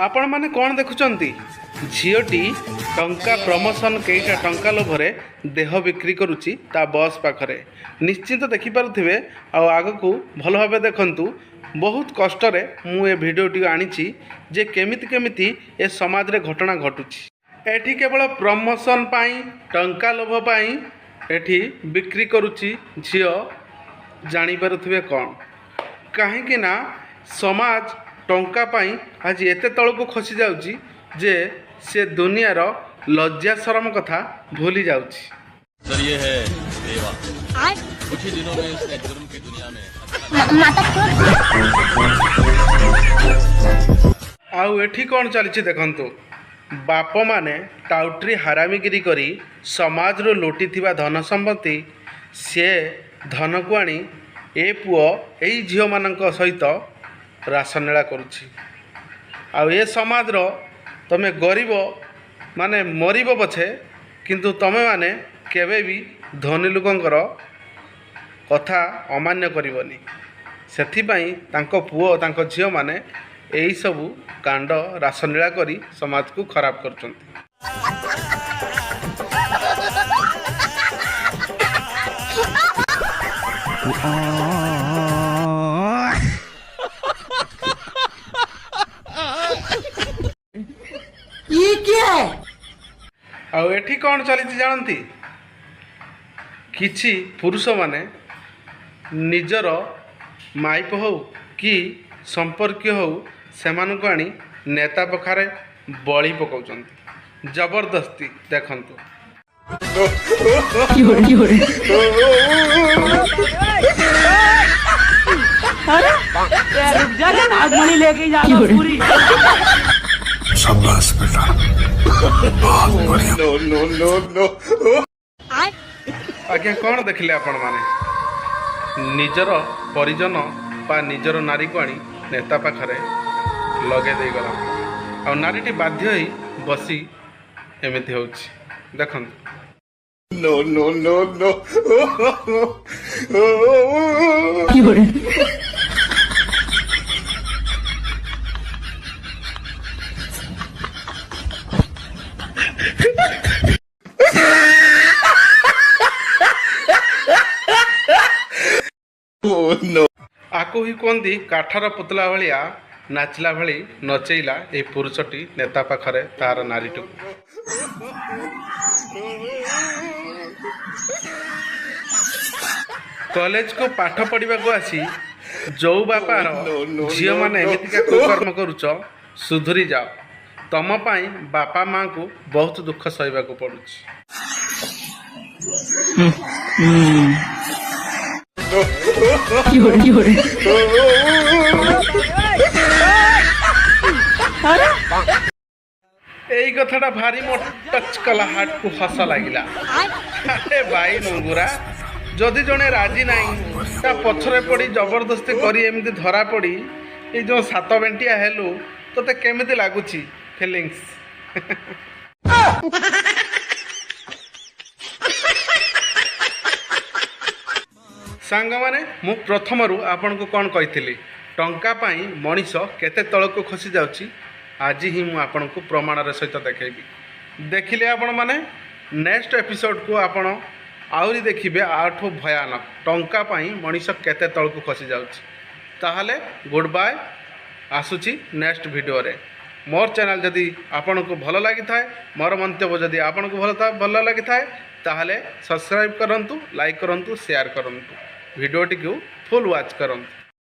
आपण माने कौन देखुचंती झीटी टंका प्रमोशन कईटा टंका लोभरे देह बिक्री करुच्ची ता बस पाखरे निश्चिंत देखिपे आग को भल भाव देखु बहुत कष्ट मु ए भिडटी आनी जे केमिति केमिति ए समाज रे घटना घटुची एठी केवल प्रमोशन पाई टंका लोभ पाई एठी बिक्री करुच्ची झील जानीपारे कौन कहीं ना समाज टंका पाई आज एते तल को खसी जाउची जे से दुनियार लज्जा शरम कथा भूली जाउची। सर ये है देवा कुछ ही दिनों में इसने जुर्म की दुनिया में आउ एठी कौन चली देखंतु बाप माने टाउट्री हारामीगिरी करी समाज रो लुटी थिबा धन संपत्ति से धन को आनी ए पुओ एई झियो मानक सहित रासलीला करुछि आउ ए समाज रो तमे गरीब माने मरिब पछे किंतु तमे माने केबे भी धनी लोकंकर कथा अमान्य करिवनी सेथिपाई तांको पुओ तांको झियो माने एई सबु कांड रासलीला करी समाज को खराब करछंती। ये क्या है? आउ एठी कौन चली जानती किछि पुरुष माने निजर माइप हो कि संपर्क हो सेमान को आनी नेता पखारे बळी पकाउछंती जबरदस्ती देखंतु। रुक जा ना नागमणि लेके जा पूरी। शाबाश बेटा बहुत बढ़िया। नो नो नो नो आज्ञा कौन देखिले आपण माने निजर परिजन बा निजर नारी को आनी नेता पाखरे लगे दे गला आ नारीटी बाध्य होई बसी एमिति होउछि देखंतु। No no no no no आकु ही कहती काठर पुतला भाया नाचला भली नचेला ए पुरुषटी नेता पाखरे तार नारीटी कॉलेज को पाठ पढ़ा को आसी जो बापार झील मैंने एमतिका कुकर्म करुच सुधुरी जाओ तम पाई बापा माँ को बहुत दुख सहबा को पड़ुछि। এই কথাটা ভারি মোট टच कला हाट को हस लगिला। अरे भाई मंगुरा जदि जड़े राजी नहीं ता पछरे पड़ी जबरदस्ती करी एमती धरा पड़ी ये जो सात बेंटिया हेलु तोते केमिति लागुची फीलिंग्स। सांग माने मु प्रथमरु आपन को कौन कही टंका पाई मनीष केते तल को खसी जाउची आज ही मु आपन को प्रमाण सहित देखी देखिले आपण माने नेक्स्ट एपिसोड को आपण आउरी देखिबे आठो भयानक टंका पाई मनीष केते तल को खसी जाउची। ताहले गुड बाय आसुची नेक्स्ट वीडियो रे। मोर चैनल जदि आपन को भल लगी थाए मोर मंतव्य जदि आपन को भल लगी थाए ताहले सब्सक्राइब करंतु लाइक करंतु शेयर करंतु वीडियोटी को फुल वॉच करंतु।